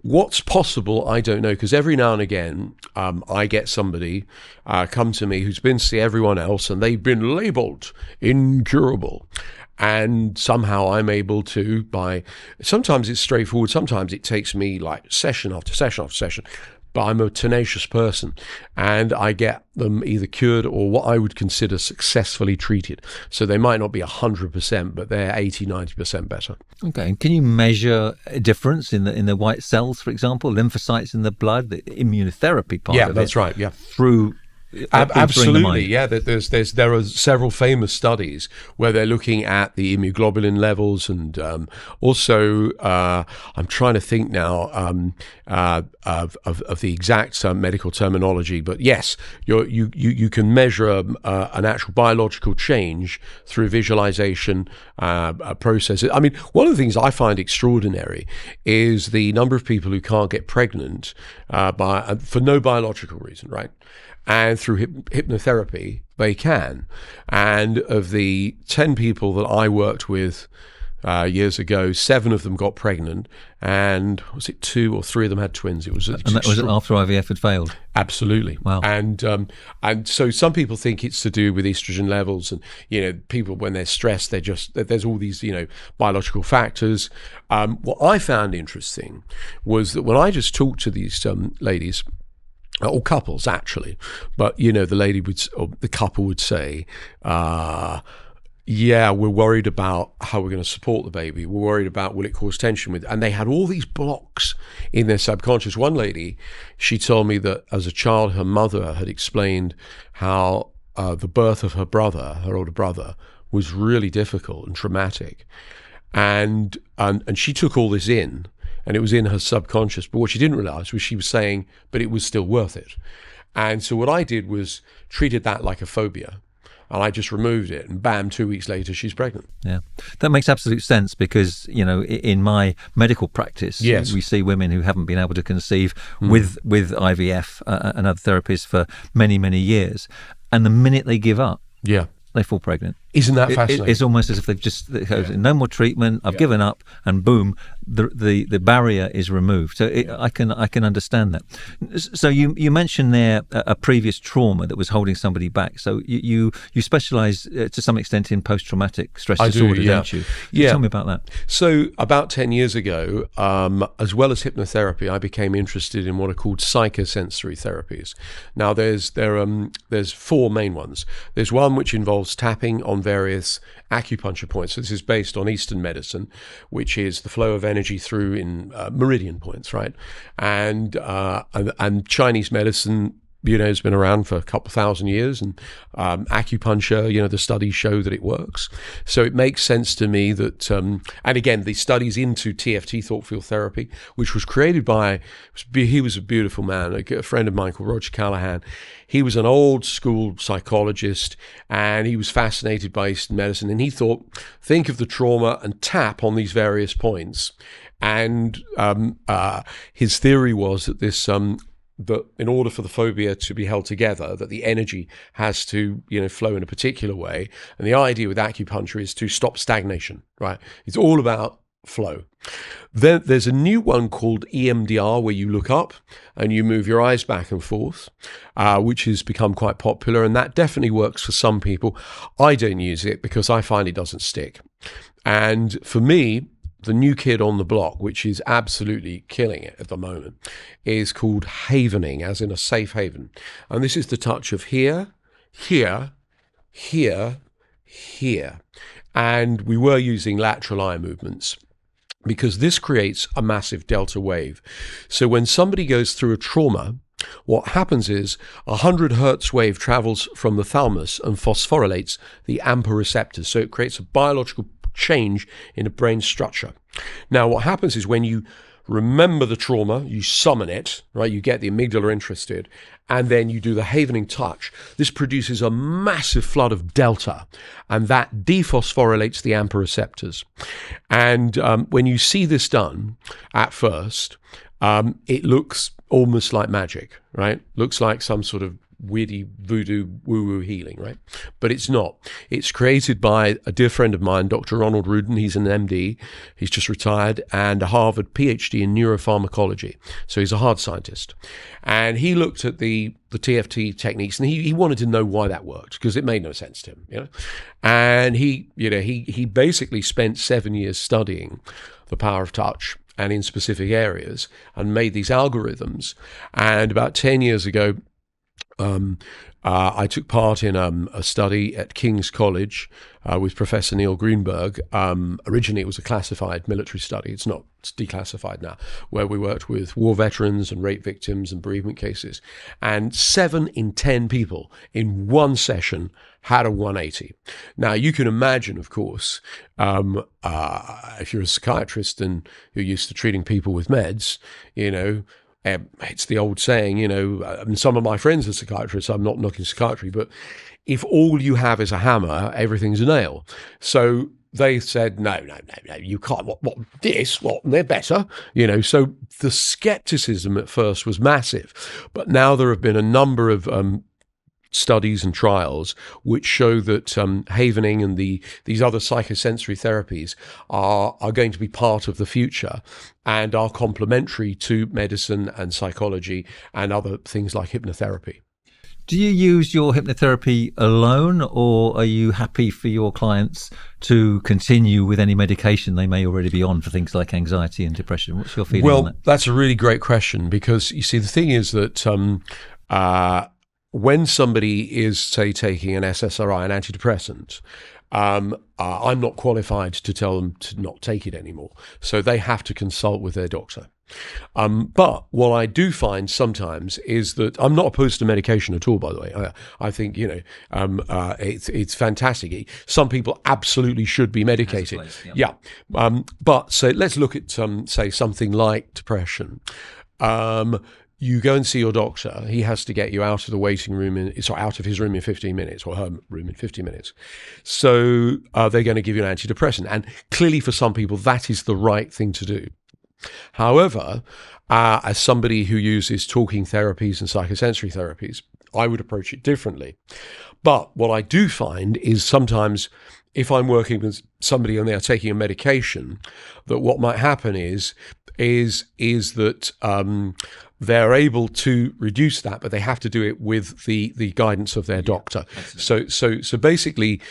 what's possible, I don't know, because every now and again, I get somebody come to me who's been to see everyone else and they've been labeled incurable. And somehow I'm able to, sometimes it's straightforward, sometimes it takes me like session after session after session, but I'm a tenacious person and I get them either cured or what I would consider successfully treated. So they might not be 100%, but they're 80, 90% better. Okay. Can you measure a difference in the white cells, for example, lymphocytes in the blood, the immunotherapy part of it? Yeah, that's right. Yeah. Through absolutely, yeah. There are several famous studies where they're looking at the immunoglobulin levels, and also I'm trying to think now of the exact medical terminology. But yes, you can measure an actual biological change through visualization processes. I mean, one of the things I find extraordinary is the number of people who can't get pregnant for no biological reason, right? And through hypnotherapy, they can. And of the 10 people that I worked with years ago, 7 of them got pregnant, and was it 2 or 3 of them had twins? It was, and that was after IVF had failed. Absolutely. Wow. And so some people think it's to do with estrogen levels, and people when they're stressed, there's all these biological factors. What I found interesting was that when I just talked to these ladies, or couples actually, but the lady or the couple would say, we're worried about how we're going to support the baby. We're worried about will it cause tension and they had all these blocks in their subconscious. One lady, she told me that as a child, her mother had explained how the birth of her older brother, was really difficult and traumatic. And she took all this in, and it was in her subconscious. But what she didn't realize was she was saying, but it was still worth it. And so what I did was treated that like a phobia. And I just removed it, and bam, 2 weeks later, she's pregnant. Yeah, that makes absolute sense because, in my medical practice, yes, we see women who haven't been able to conceive with IVF and other therapies for many, many years. And the minute they give up, they fall pregnant. Isn't that fascinating? It's almost as if they've just no more treatment. I've given up, and boom, the barrier is removed. So I can understand that. So you mentioned there a previous trauma that was holding somebody back. So you specialise to some extent in post-traumatic stress disorder, don't you? Tell me about that. So about 10 years ago, as well as hypnotherapy, I became interested in what are called psychosensory therapies. Now there's 4 main ones. There's one which involves tapping on various acupuncture points. So this is based on Eastern medicine, which is the flow of energy through in meridian points, right? And Chinese medicine, has been around for a couple thousand years, and acupuncture, the studies show that it works. So it makes sense to me that, and again, the studies into TFT, thought field therapy, which was created he was a beautiful man, a friend of mine called Roger Callahan. He was an old school psychologist, and he was fascinated by Eastern medicine, and he thought, think of the trauma and tap on these various points. And his theory was that that in order for the phobia to be held together, that the energy has to, flow in a particular way. And the idea with acupuncture is to stop stagnation, right? It's all about flow. Then there's a new one called EMDR, where you look up and you move your eyes back and forth, which has become quite popular. And that definitely works for some people. I don't use it because I find it doesn't stick. And for me, the new kid on the block, which is absolutely killing it at the moment, is called havening, as in a safe haven. And this is the touch of here, here, here, here. And we were using lateral eye movements. because this creates a massive delta wave. So when somebody goes through a trauma, what happens is 100 hertz wave travels from the thalamus and phosphorylates the AMPA receptors. So it creates a biological change in the brain structure. Now, what happens is when you remember the trauma, you summon it, right? You get the amygdala interested, and then you do the havening touch. This produces a massive flood of delta, and that dephosphorylates the AMPA receptors. And when you see this done at first, it looks almost like magic, right? Looks like some sort of weirdy voodoo woo-woo healing, right? But it's not. It's created by a dear friend of mine, Dr. Ronald Rudin. He's an MD. He's just retired, and a Harvard PhD in neuropharmacology. So he's a hard scientist. And he looked at the TFT techniques, and he wanted to know why that worked, because it made no sense to him, you know? And he basically spent 7 years studying the power of touch and in specific areas, and made these algorithms. And about 10 years ago, I took part in a study at King's College with Professor Neil Greenberg. Originally, it was a classified military study. It's not. It's declassified now, where we worked with war veterans and rape victims and bereavement cases. And 7 in 10 people in one session had a 180. Now, you can imagine, of course, if you're a psychiatrist and you're used to treating people with meds, it's the old saying, and some of my friends are psychiatrists. I'm not knocking psychiatry, but if all you have is a hammer, everything's a nail. So they said, no, you can't. What this? What? They're better, So the skepticism at first was massive, but now there have been a number of studies and trials which show that havening and these other psychosensory therapies are going to be part of the future and are complementary to medicine and psychology and other things like hypnotherapy. Do you use your hypnotherapy alone, or are you happy for your clients to continue with any medication they may already be on for things like anxiety and depression? What's your feeling on that? Well, that's a really great question, because you see, the thing is that when somebody is, say, taking an SSRI, an antidepressant, I'm not qualified to tell them to not take it anymore. So they have to consult with their doctor. But what I do find sometimes is that I'm not opposed to medication at all, by the way. I think, it's fantastic. Some people absolutely should be medicated. But so let's look at, say, something like depression. You go and see your doctor. He has to get you out of the waiting room, out of his room in 15 minutes, or her room in 15 minutes. So they're going to give you an antidepressant. And clearly for some people, that is the right thing to do. However, as somebody who uses talking therapies and psychosensory therapies, I would approach it differently. But what I do find is sometimes if I'm working with somebody and they're taking a medication, that what might happen is that they're able to reduce that, but they have to do it with the guidance of their doctor. So basically,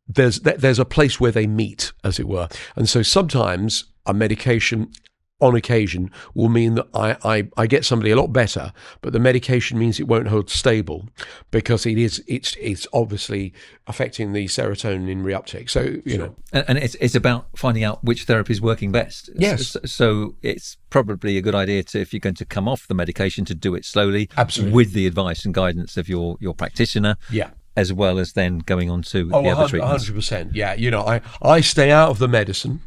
there's a place where they meet, as it were. And so sometimes a medication on occasion will mean that I get somebody a lot better, but the medication means it won't hold stable, because it's obviously affecting the serotonin reuptake. So and it's about finding out which therapy is working best. Yes. So it's probably a good idea to, if you're going to come off the medication, to do it slowly, absolutely, with the advice and guidance of your practitioner. Yeah. As well as then going on to the other treatments. 100%. Yeah. I stay out of the medicine.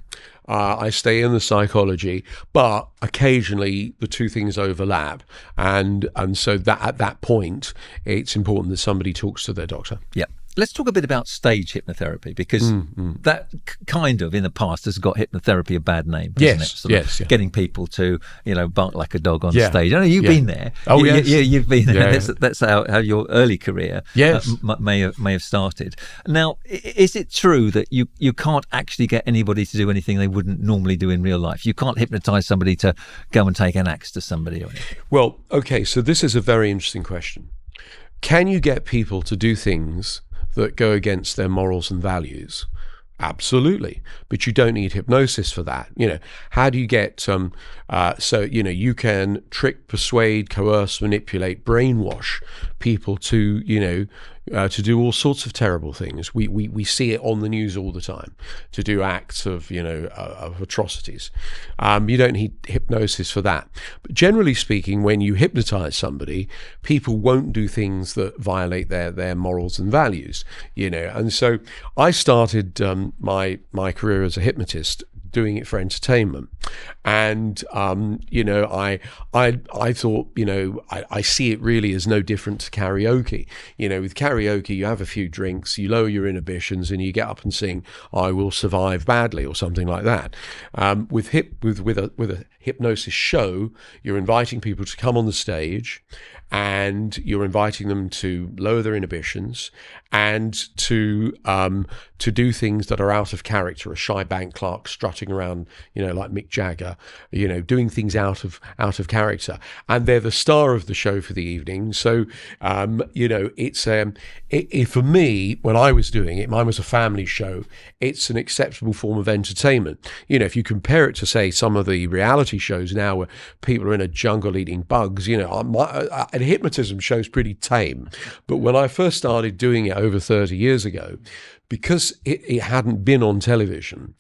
I stay in the psychology, but occasionally the two things overlap, and so that at that point it's important that somebody talks to their doctor. Yeah. Let's talk a bit about stage hypnotherapy, because that kind of in the past has got hypnotherapy a bad name, hasn't it? Yes. Getting people to, bark like a dog on stage. I know you've been there. Oh, yes. You've been there. Yeah. That's how your early career may have started. Now, is it true that you can't actually get anybody to do anything they wouldn't normally do in real life? You can't hypnotize somebody to go and take an axe to somebody or anything? Well, okay, so this is a very interesting question. Can you get people to do things that go against their morals and values? Absolutely. But you don't need hypnosis for that. How do you get, you can trick, persuade, coerce, manipulate, brainwash people to, to do all sorts of terrible things. We see it on the news all the time, to do acts of, of atrocities. You don't need hypnosis for that. But generally speaking, when you hypnotize somebody, people won't do things that violate their morals and values, And so I started my career as a hypnotist doing it for entertainment. And, I thought, I see it really as no different to karaoke. With karaoke, you have a few drinks, you lower your inhibitions, and you get up and sing, "I Will Survive Badly," or something like that. With a hypnosis show, you're inviting people to come on the stage, and you're inviting them to lower their inhibitions and to do things that are out of character. A shy bank clerk strutting around, like Mick Jagger, doing things out of character, and they're the star of the show for the evening. So, it's for me, when I was doing it, mine was a family show. It's an acceptable form of entertainment. If you compare it to, say, some of the reality shows now where people are in a jungle eating bugs, a hypnotism show's pretty tame. But when I first started doing it over 30 years ago, because it hadn't been on television,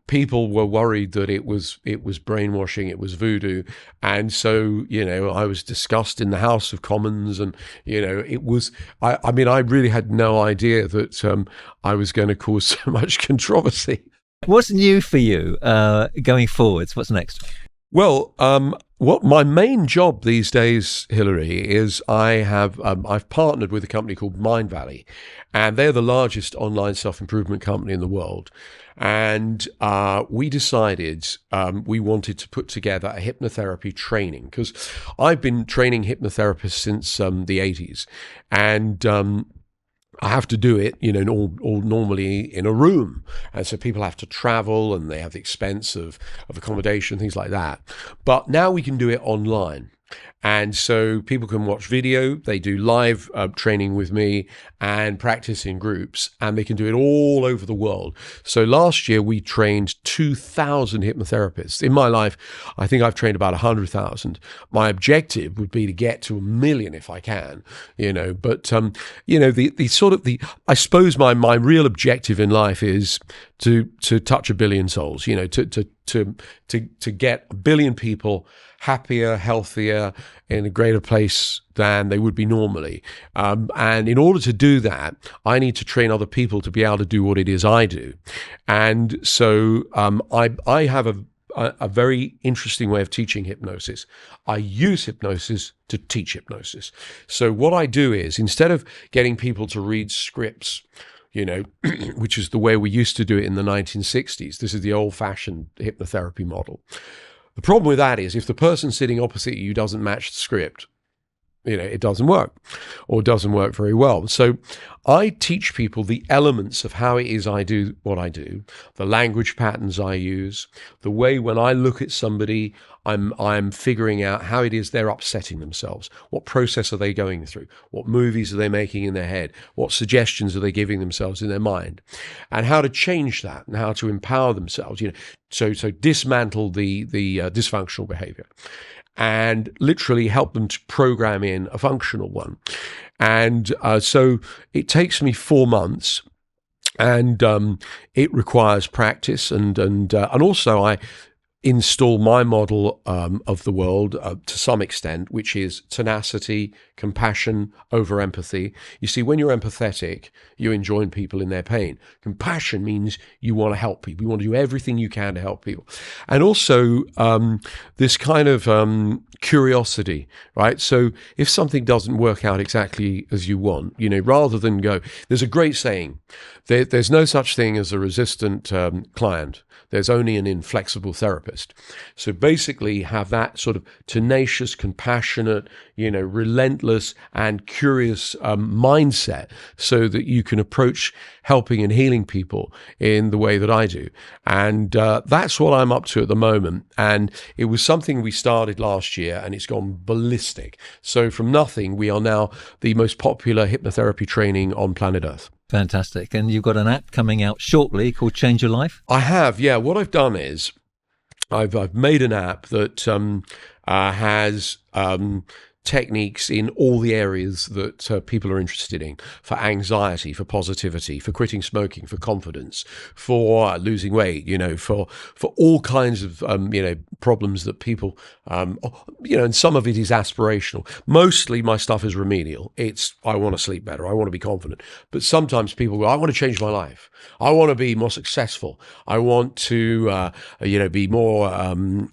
people were worried that it was brainwashing, it was voodoo. And so, I was discussed in the House of Commons, and, it was, I really had no idea that I was going to cause so much controversy. What's new for you going forwards? What's next? Well, what my main job these days, Hilary, is I've partnered with a company called Mind Valley, and they're the largest online self-improvement company in the world. And we decided we wanted to put together a hypnotherapy training, because I've been training hypnotherapists since the 80s, and I have to do it, all normally in a room. And so people have to travel, and they have the expense of accommodation, things like that. But now we can do it online. And so people can watch video, they do live training with me and practice in groups, and they can do it all over the world. So last year we trained 2,000 hypnotherapists. In my life, I think I've trained about 100,000. My objective would be to get to 1 million if I can, but I suppose my real objective in life is to touch 1 billion souls, to get 1 billion people happier, healthier, in a greater place than they would be normally. And in order to do that, I need to train other people to be able to do what it is I do. And so I have a very interesting way of teaching hypnosis. I use hypnosis to teach hypnosis. So what I do is, instead of getting people to read scripts, which is the way we used to do it in the 1960s, this is the old-fashioned hypnotherapy model. The problem with that is, if the person sitting opposite you doesn't match the script, it doesn't work, or doesn't work very well. So I teach people the elements of how it is I do what I do, the language patterns I use, the way when I look at somebody, I'm figuring out how it is they're upsetting themselves. What process are they going through? What movies are they making in their head? What suggestions are they giving themselves in their mind? And how to change that, and how to empower themselves. So dismantle the dysfunctional behavior, and literally help them to program in a functional one. And so it takes me 4 months, and it requires practice, and also I install my model of the world to some extent, which is tenacity, compassion over empathy. You see, when you're empathetic, you join people in their pain. Compassion means you want to help people. You want to do everything you can to help people. And also this kind of curiosity, right? So if something doesn't work out exactly as you want, rather than go, there's a great saying, there's no such thing as a resistant client. There's only an inflexible therapist. So basically have that sort of tenacious, compassionate, relentless and curious mindset, so that you can approach helping and healing people in the way that I do. And that's what I'm up to at the moment. And it was something we started last year, and it's gone ballistic. So from nothing, we are now the most popular hypnotherapy training on planet Earth. Fantastic. And you've got an app coming out shortly called Change Your Life? I have, yeah. What I've done is I've made an app that has techniques in all the areas that people are interested in, for anxiety, for positivity, for quitting smoking, for confidence, for losing weight, for all kinds of, problems that people, and some of it is aspirational. Mostly my stuff is remedial. It's, I want to sleep better. I want to be confident. But sometimes people go, I want to change my life. I want to be more successful. I want to, be more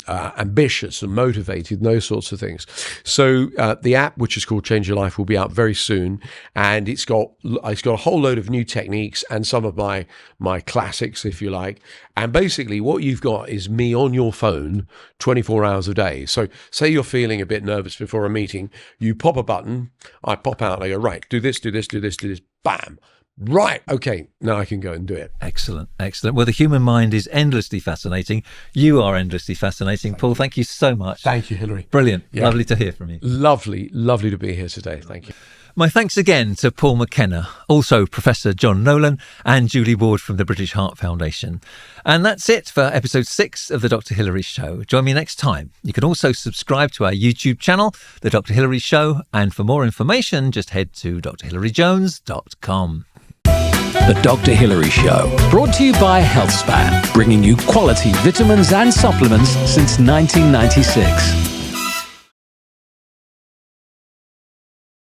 ambitious and motivated and those sorts of things. So the app, which is called Change Your Life, will be out very soon, and it's got a whole load of new techniques and some of my classics, if you like. And basically, what you've got is me on your phone 24 hours a day. So say you're feeling a bit nervous before a meeting, you pop a button, I pop out, I go, right, do this, bam. Right. Okay. Now I can go and do it. Excellent. Well, the human mind is endlessly fascinating. You are endlessly fascinating. Paul, thank you so much. Thank you, Hilary. Brilliant. Yeah. Lovely to hear from you. Lovely to be here today. Thank you. My thanks again to Paul McKenna, also Professor John Nolan, and Julie Ward from the British Heart Foundation. And that's it for episode 6 of the Dr. Hilary Show. Join me next time. You can also subscribe to our YouTube channel, The Dr. Hilary Show, and for more information, just head to drhilaryjones.com. The Dr. Hilary Show, brought to you by HealthSpan, bringing you quality vitamins and supplements since 1996.